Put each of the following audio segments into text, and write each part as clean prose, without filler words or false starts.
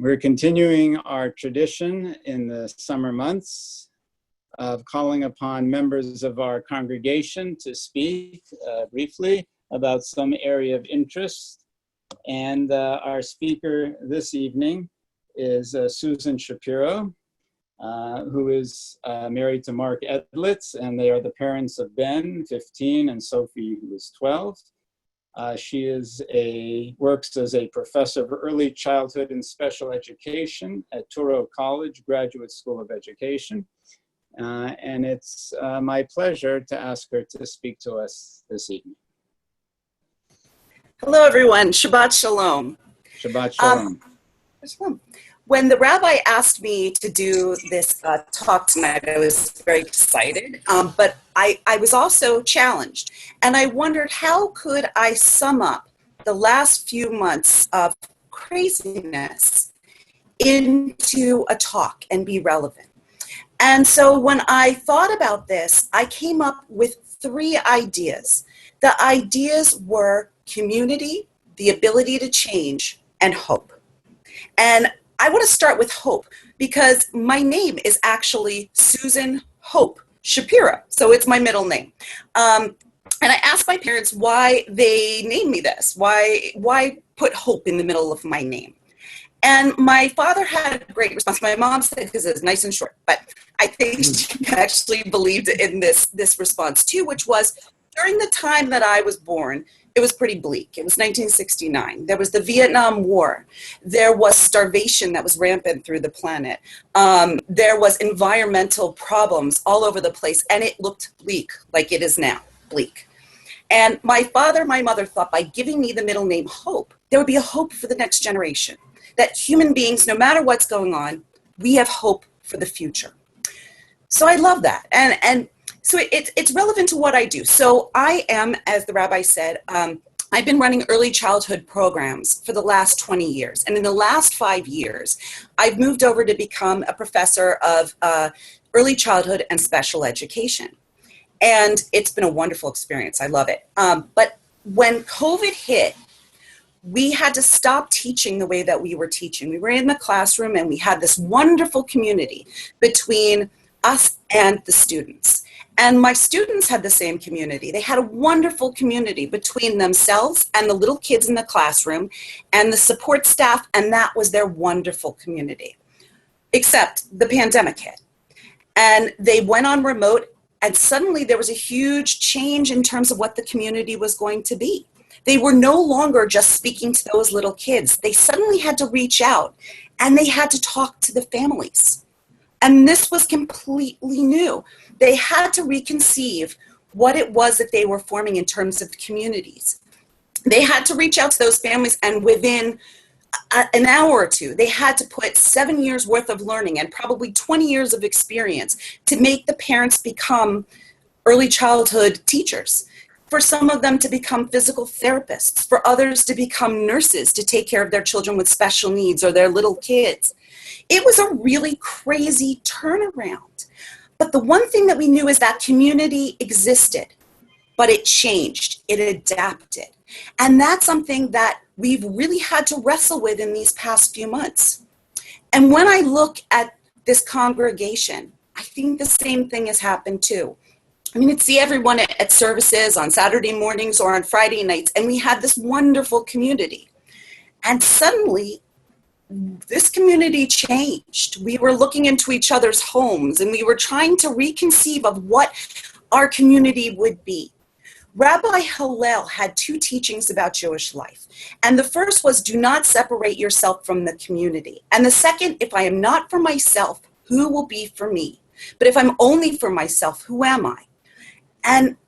We're continuing our tradition in the summer months of calling upon members of our congregation to speak briefly about some area of interest. And our speaker this evening is Susan Shapiro, who is married to Mark Edlitz, and they are the parents of Ben, 15, and Sophie, who is 12. She works as a professor of early childhood and special education at Touro College Graduate School of Education. And it's my pleasure to ask her to speak to us this evening. Hello, everyone. Shabbat Shalom. Shabbat Shalom. When the rabbi asked me to do this talk tonight, I was very excited, but I was also challenged. And I wondered, how could I sum up the last few months of craziness into a talk and be relevant? And so when I thought about this, I came up with 3 ideas. The ideas were community, the ability to change, and hope. And I want to start with hope because my name is actually Susan Hope Shapiro, so it's my middle name. And I asked my parents why they named me this, why put hope in the middle of my name. And my father had a great response. My mom said because it's nice and short, but I think she actually believed in this response too, which was during the time that I was born, it was pretty bleak. It was 1969. There was the Vietnam War. There was starvation that was rampant through the planet. There was environmental problems all over the place, and it looked bleak, like it is now, bleak. And my father, my mother thought by giving me the middle name Hope, there would be a hope for the next generation, that human beings, no matter what's going on, we have hope for the future. So I love that. And so it's relevant to what I do. So I am, as the rabbi said, I've been running early childhood programs for the last 20 years. And in the last 5 years, I've moved over to become a professor of early childhood and special education. And it's been a wonderful experience. I love it. But when COVID hit, we had to stop teaching the way that we were teaching. We were in the classroom and we had this wonderful community between us and the students. And my students had the same community. They had a wonderful community between themselves and the little kids in the classroom and the support staff, and that was their wonderful community. Except the pandemic hit. And they went on remote, and suddenly there was a huge change in terms of what the community was going to be. They were no longer just speaking to those little kids. They suddenly had to reach out, and they had to talk to the families. And this was completely new. They had to reconceive what it was that they were forming in terms of communities. They had to reach out to those families, and within an hour or two, they had to put 7 years worth of learning and probably 20 years of experience to make the parents become early childhood teachers. For some of them to become physical therapists, for others to become nurses to take care of their children with special needs or their little kids. It was a really crazy turnaround. But the one thing that we knew is that community existed, but it changed, it adapted. And that's something that we've really had to wrestle with in these past few months. And when I look at this congregation, I think the same thing has happened too. I mean, I'd see everyone at services on Saturday mornings or on Friday nights, and we had this wonderful community. And suddenly, this community changed. We were looking into each other's homes, and we were trying to reconceive of what our community would be. Rabbi Hillel had 2 teachings about Jewish life. And the first was, do not separate yourself from the community. And the second, if I am not for myself, who will be for me? But if I'm only for myself, who am I? And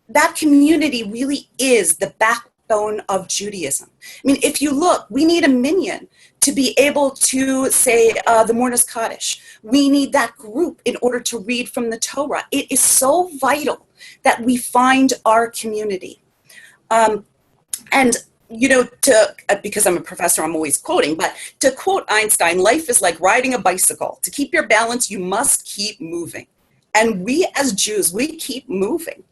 that community really is the backbone of Judaism. I mean, if you look, we need a minyan to be able to say the Mornas Kaddish. We need that group in order to read from the Torah. It is so vital that we find our community. And, you know, because I'm a professor, I'm always quoting, but to quote Einstein, life is like riding a bicycle. To keep your balance, you must keep moving. And we as Jews, we keep moving.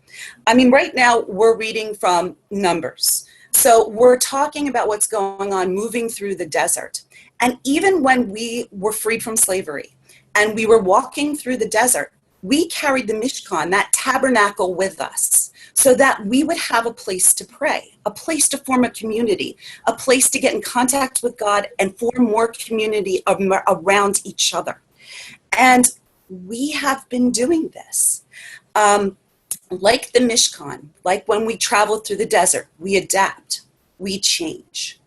I mean, right now we're reading from Numbers. So we're talking about what's going on moving through the desert. And even when we were freed from slavery and we were walking through the desert, we carried the Mishkan, that tabernacle, with us so that we would have a place to pray, a place to form a community, a place to get in contact with God and form more community around each other. And we have been doing this. Like the Mishkan, like when we travel through the desert, we adapt, we change.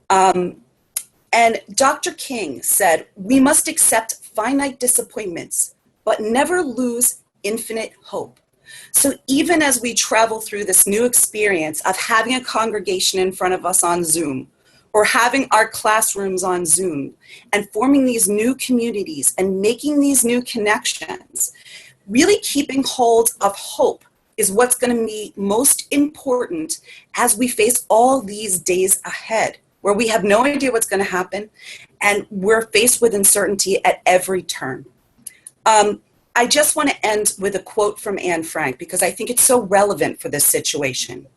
And Dr. King said, we must accept finite disappointments, but never lose infinite hope. So even as we travel through this new experience of having a congregation in front of us on Zoom, or having our classrooms on Zoom, and forming these new communities and making these new connections, really keeping hold of hope is what's going to be most important as we face all these days ahead, where we have no idea what's going to happen, and we're faced with uncertainty at every turn. I just want to end with a quote from Anne Frank, because I think it's so relevant for this situation.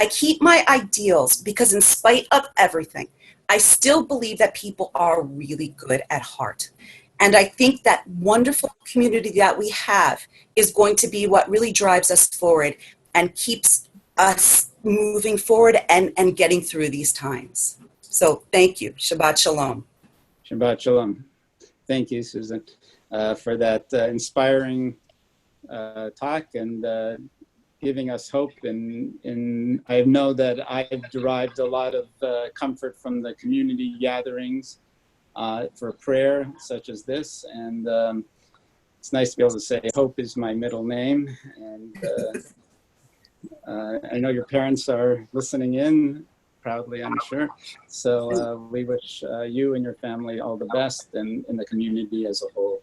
I keep my ideals because in spite of everything, I still believe that people are really good at heart. And I think that wonderful community that we have is going to be what really drives us forward and keeps us moving forward and getting through these times. So thank you. Shabbat Shalom. Shabbat Shalom. Thank you, Susan, for that inspiring talk and giving us hope. And I know that I've derived a lot of comfort from the community gatherings for prayer such as this. And it's nice to be able to say Hope is my middle name. And I know your parents are listening in proudly, I'm sure. So we wish you and your family all the best and the community as a whole.